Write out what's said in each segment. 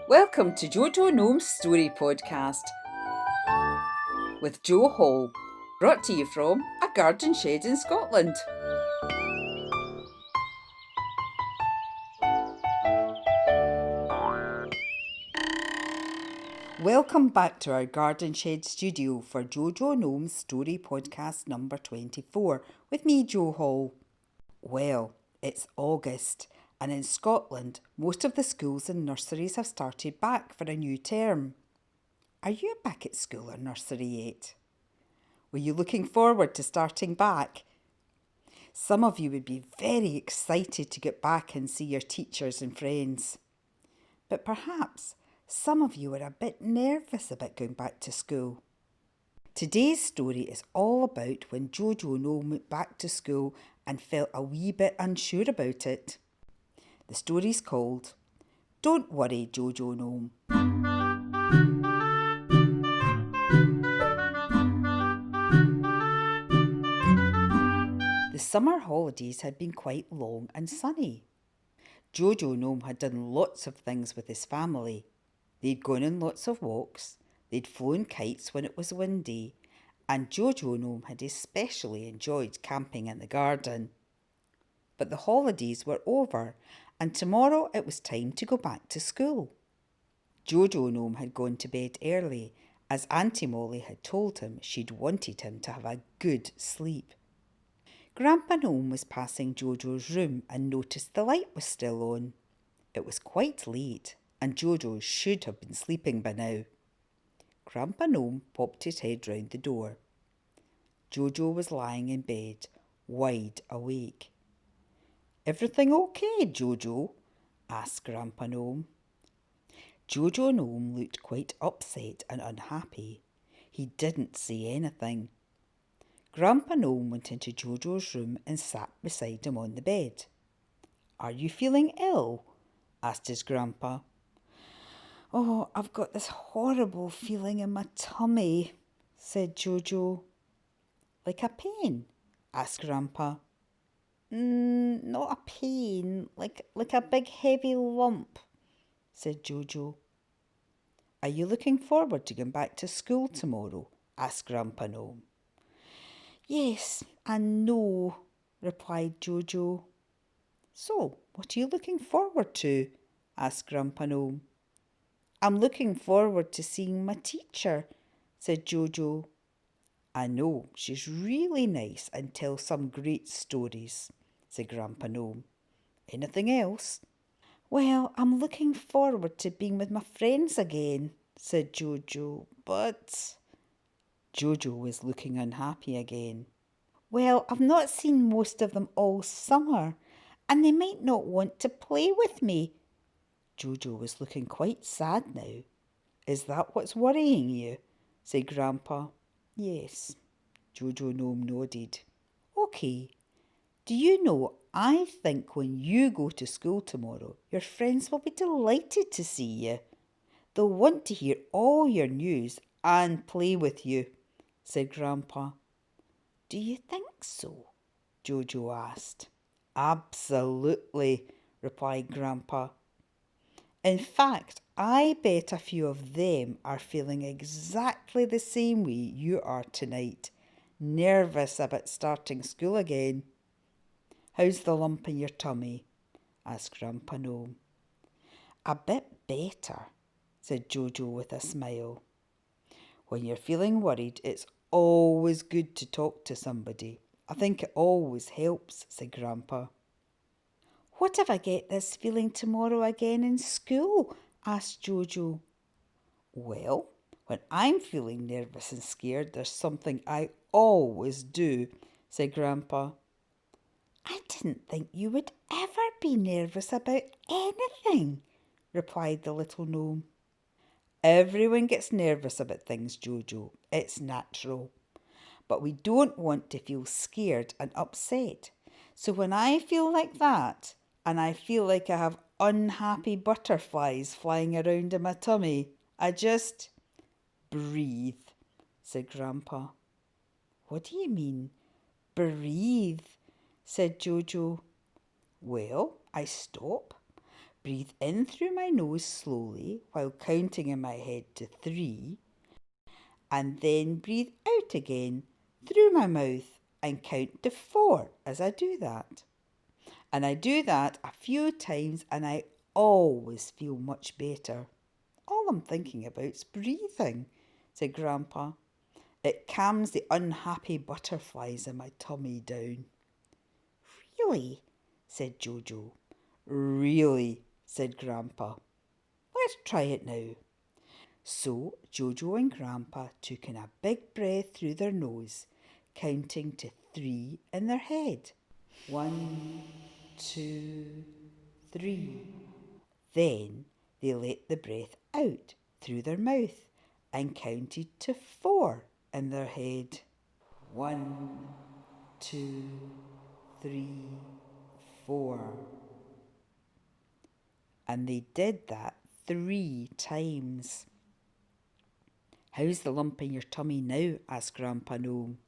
Welcome to JoJo Gnome's Story Podcast with Jo Hall, brought to you from a garden shed in Scotland. Welcome back to our garden shed studio for JoJo Gnome's Story Podcast number 24 with me, Jo Hall. Well, it's August, and in Scotland, most of the schools and nurseries have started back for a new term. Are you back at school or nursery yet? Were you looking forward to starting back? Some of you would be very excited to get back and see your teachers and friends. But perhaps some of you are a bit nervous about going back to school. Today's story is all about when JoJo Gnome went back to school and felt a wee bit unsure about it. The story's called Don't Worry, JoJo Gnome. The summer holidays had been quite long and sunny. JoJo Gnome had done lots of things with his family. They'd gone on lots of walks, they'd flown kites when it was windy, and JoJo Gnome had especially enjoyed camping in the garden. But the holidays were over, and tomorrow it was time to go back to school. JoJo Gnome had gone to bed early, as Auntie Molly had told him she'd wanted him to have a good sleep. Grandpa Gnome was passing JoJo's room and noticed the light was still on. It was quite late, and JoJo should have been sleeping by now. Grandpa Gnome popped his head round the door. JoJo was lying in bed, wide awake. "Everything okay, JoJo?" asked Grandpa Gnome. JoJo Gnome looked quite upset and unhappy. He didn't say anything. Grandpa Gnome went into JoJo's room and sat beside him on the bed. "Are you feeling ill?" asked his grandpa. "Oh, I've got this horrible feeling in my tummy," said JoJo. "Like a pain?" asked Grandpa. Not a pain, like a big heavy lump," said JoJo. "Are you looking forward to going back to school tomorrow?" asked Grandpa Gnome. "Yes and no," replied JoJo. "So, what are you looking forward to?" asked Grandpa Gnome. "I'm looking forward to seeing my teacher," said JoJo. "I know, she's really nice and tells some great stories," said Grandpa Gnome. "Anything else?" "Well, I'm looking forward to being with my friends again," said JoJo, "but—" JoJo was looking unhappy again. "Well, I've not seen most of them all summer, and they might not want to play with me." JoJo was looking quite sad now. "Is that what's worrying you?" said Grandpa. "Yes," JoJo Gnome nodded. "OK. Do you know, I think when you go to school tomorrow, your friends will be delighted to see you. They'll want to hear all your news and play with you," said Grandpa. "Do you think so?" JoJo asked. "Absolutely," replied Grandpa. "In fact, I bet a few of them are feeling exactly the same way you are tonight, nervous about starting school again." "How's the lump in your tummy?" asked Grandpa Gnome. "A bit better," said JoJo with a smile. "When you're feeling worried, it's always good to talk to somebody. I think it always helps," said Grandpa. "What if I get this feeling tomorrow again in school?" asked JoJo. "Well, when I'm feeling nervous and scared, there's something I always do," said Grandpa. "I didn't think you would ever be nervous about anything," replied the little gnome. "Everyone gets nervous about things, JoJo. It's natural. But we don't want to feel scared and upset. So when I feel like that, and I feel like I have unhappy butterflies flying around in my tummy, I just breathe," said Grandpa. "What do you mean, breathe?" said JoJo. "Well, I stop, Breathe in through my nose slowly while counting in my head to 3, and then breathe out again through my mouth and count to 4 as I do that. And I do that a few times and I always feel much better. All I'm thinking about's breathing, said Grandpa. It calms the unhappy butterflies in my tummy down. Really? Said Jojo. Really, said Grandpa. Let's try it now. So Jojo and Grandpa took in a big breath through their nose, counting to 3 in their head. 1, 2, 3. Then they let the breath out through their mouth and counted to 4 in their head. 1, 2, 3, 4. And they did that 3 times. How's the lump in your tummy now? Asked Grandpa Gnome.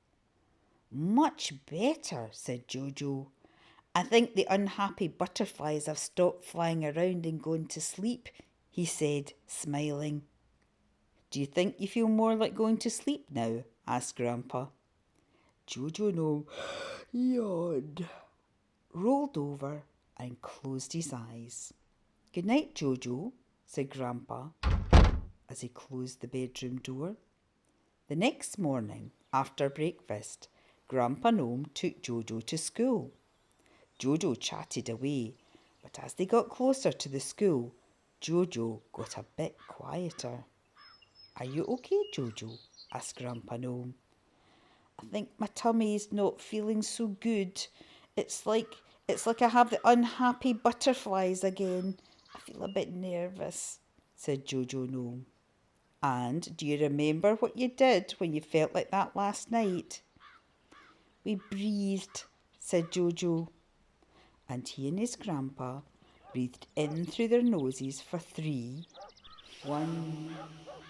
Much better, said Jojo. I think the unhappy butterflies have stopped flying around and gone to sleep, he said, smiling. Do you think you feel more like going to sleep now? Asked Grandpa. Jojo Gnome yawned, rolled over and closed his eyes. Good night, Jojo, said Grandpa as he closed the bedroom door. The next morning, after breakfast, Grandpa Gnome took Jojo to school. Jojo chatted away, but as they got closer to the school, Jojo got a bit quieter. Are you okay, Jojo? Asked Grandpa Gnome. I think my tummy's not feeling so good. It's like I have the unhappy butterflies again. I feel a bit nervous, said Jojo Gnome. And do you remember what you did when you felt like that last night? We breathed, said Jojo. And he and his grandpa breathed in through their noses for 3. 1,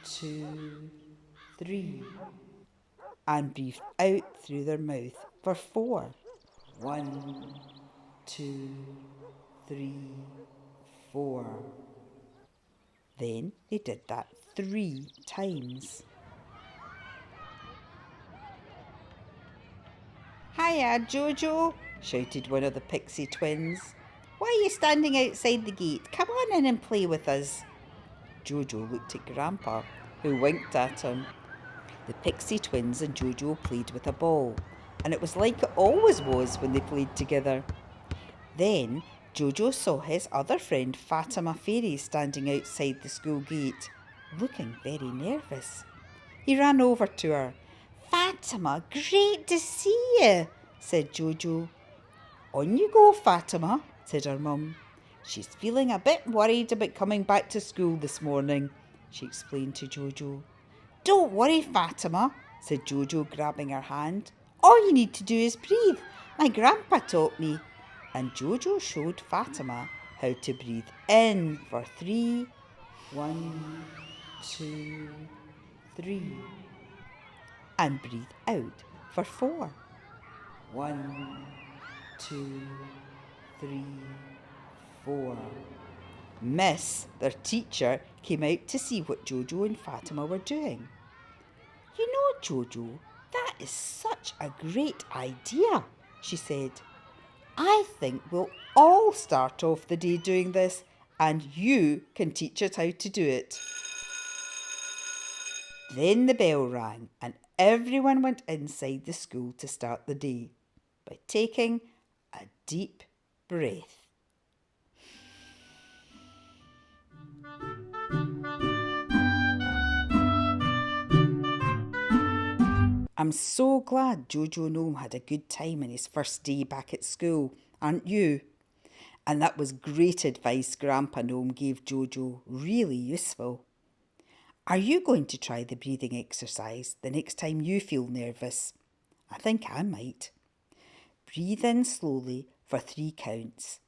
2, 3. And breathed out through their mouth for 4. 1, 2, 3, 4. Then they did that 3 times. Hiya, Jojo, shouted one of the pixie twins. Why are you standing outside the gate? Come on in and play with us. Jojo looked at Grandpa, who winked at him. The pixie twins and Jojo played with a ball, and it was like it always was when they played together. Then Jojo saw his other friend Fatima Fairy standing outside the school gate, looking very nervous. He ran over to her. Fatima, great to see you, said Jojo. On you go, Fatima, said her mum. She's feeling a bit worried about coming back to school this morning, she explained to Jojo. Don't worry, Fatima, said Jojo, grabbing her hand. All you need to do is breathe. My grandpa taught me. And Jojo showed Fatima how to breathe in for 3. 1, 2, 3. And breathe out for 4. 1, 2, 3, 4. Miss, their teacher, came out to see what Jojo and Fatima were doing. You know, Jojo, that is such a great idea, she said. I think we'll all start off the day doing this, and you can teach us how to do it. Then the bell rang, and everyone went inside the school to start the day by taking a deep breath. I'm so glad Jojo Gnome had a good time on his first day back at school, aren't you? And that was great advice Grandpa Gnome gave Jojo, really useful. Are you going to try the breathing exercise the next time you feel nervous? I think I might. Breathe in slowly for 3 counts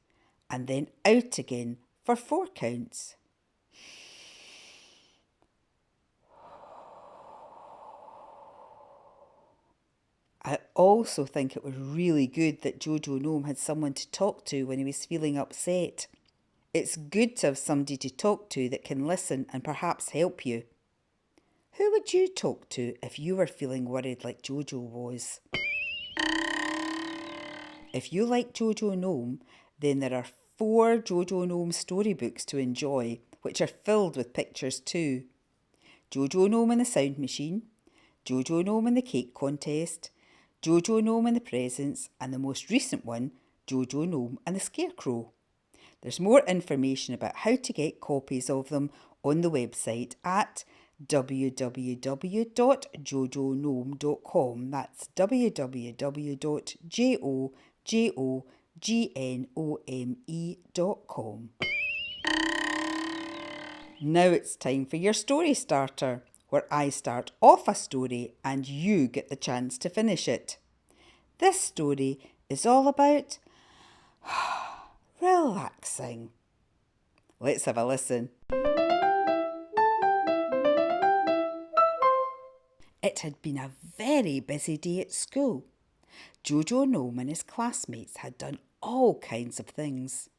and then out again for 4 counts. I also think it was really good that Jojo Gnome had someone to talk to when he was feeling upset. It's good to have somebody to talk to that can listen and perhaps help you. Who would you talk to if you were feeling worried like JoJo was? If you like JoJo Gnome, then there are 4 JoJo Gnome storybooks to enjoy, which are filled with pictures too. JoJo Gnome and the Sound Machine, JoJo Gnome and the Cake Contest, JoJo Gnome and the Presents, and the most recent one, JoJo Gnome and the Scarecrow. There's more information about how to get copies of them on the website at www.jojognome.com. That's www.jojognome.com. Now it's time for your story starter, where I start off a story and you get the chance to finish it. This story is all about relaxing. Let's have a listen. It had been a very busy day at school. JoJo Gnome and his classmates had done all kinds of things.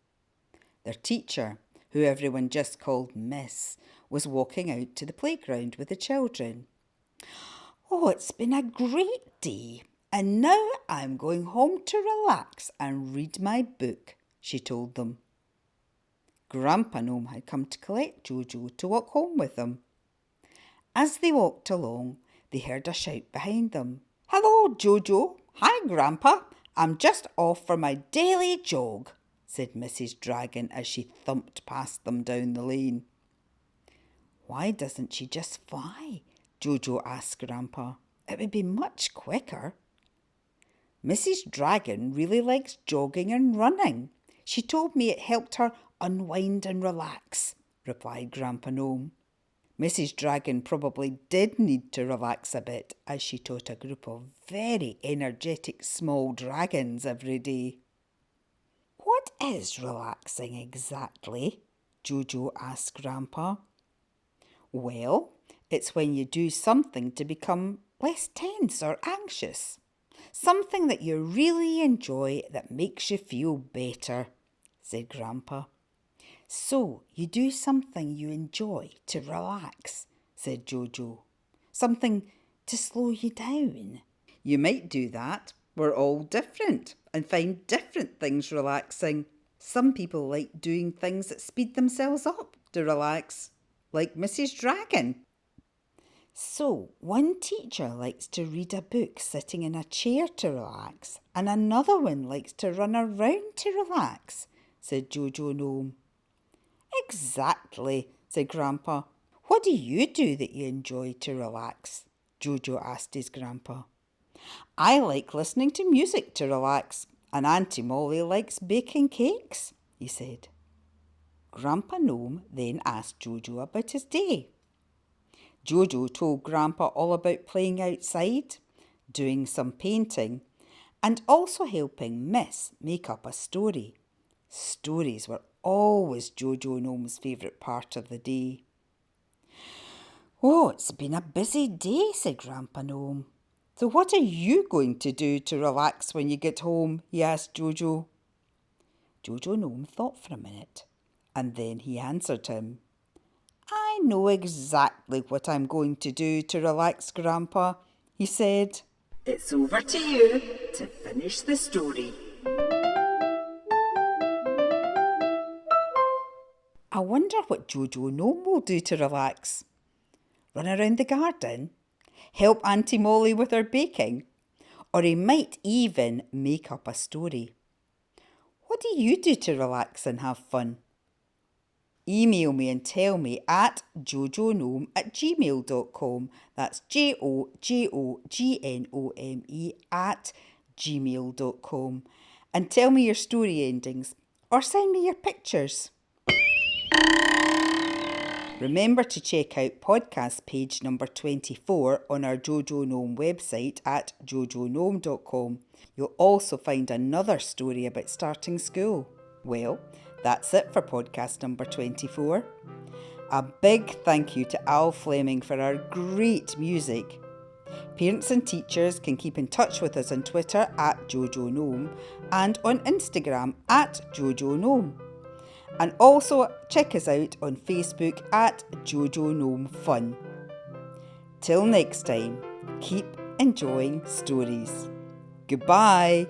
Their teacher, who everyone just called Miss, was walking out to the playground with the children. "Oh, it's been a great day, and now I'm going home to relax and read my book," she told them. Grandpa Gnome had come to collect JoJo to walk home with them. As they walked along, they heard a shout behind them. "Hello, JoJo. Hi, Grandpa. I'm just off for my daily jog," said Mrs. Dragon as she thumped past them down the lane. "Why doesn't she just fly?" JoJo asked Grandpa. "It would be much quicker." "Mrs. Dragon really likes jogging and running. She told me it helped her unwind and relax," replied Grandpa Gnome. Mrs. Dragon probably did need to relax a bit, as she taught a group of very energetic small dragons every day. "What is relaxing exactly?" JoJo asked Grandpa. "Well, it's when you do something to become less tense or anxious. Something that you really enjoy that makes you feel better," said Grandpa. "So you do something you enjoy to relax," said JoJo. "Something to slow you down." "You might do that. We're all different and find different things relaxing. Some people like doing things that speed themselves up to relax, like Mrs. Dragon." "So one teacher likes to read a book sitting in a chair to relax, and another one likes to run around to relax," said JoJo Gnome. "Exactly," said Grandpa. "What do you do that you enjoy to relax?" JoJo asked his grandpa. "I like listening to music to relax, and Auntie Molly likes baking cakes," he said. Grandpa Gnome then asked JoJo about his day. JoJo told Grandpa all about playing outside, doing some painting, and also helping Miss make up a story. Stories were always JoJo Gnome's favourite part of the day. "Oh, it's been a busy day," said Grandpa Gnome. "So what are you going to do to relax when you get home?" he asked JoJo. JoJo Gnome thought for a minute, and then he answered him. "I know exactly what I'm going to do to relax, Grandpa," he said. "It's over to you to finish the story." I wonder what JoJo Gnome will do to relax. Run around the garden? Help Auntie Molly with her baking? Or he might even make up a story. What do you do to relax and have fun? Email me and tell me at jojognome@gmail.com. That's jojognome@gmail.com. And tell me your story endings or send me your pictures. Remember to check out podcast page number 24 on our JoJo Gnome website at jojognome.com. You'll also find another story about starting school. Well, that's it for podcast number 24. A big thank you to Al Fleming for our great music. Parents and teachers can keep in touch with us on Twitter at JoJo Gnome and on Instagram at JoJo Gnome. And also check us out on Facebook at JoJo Gnome Fun. Till next time, keep enjoying stories. Goodbye.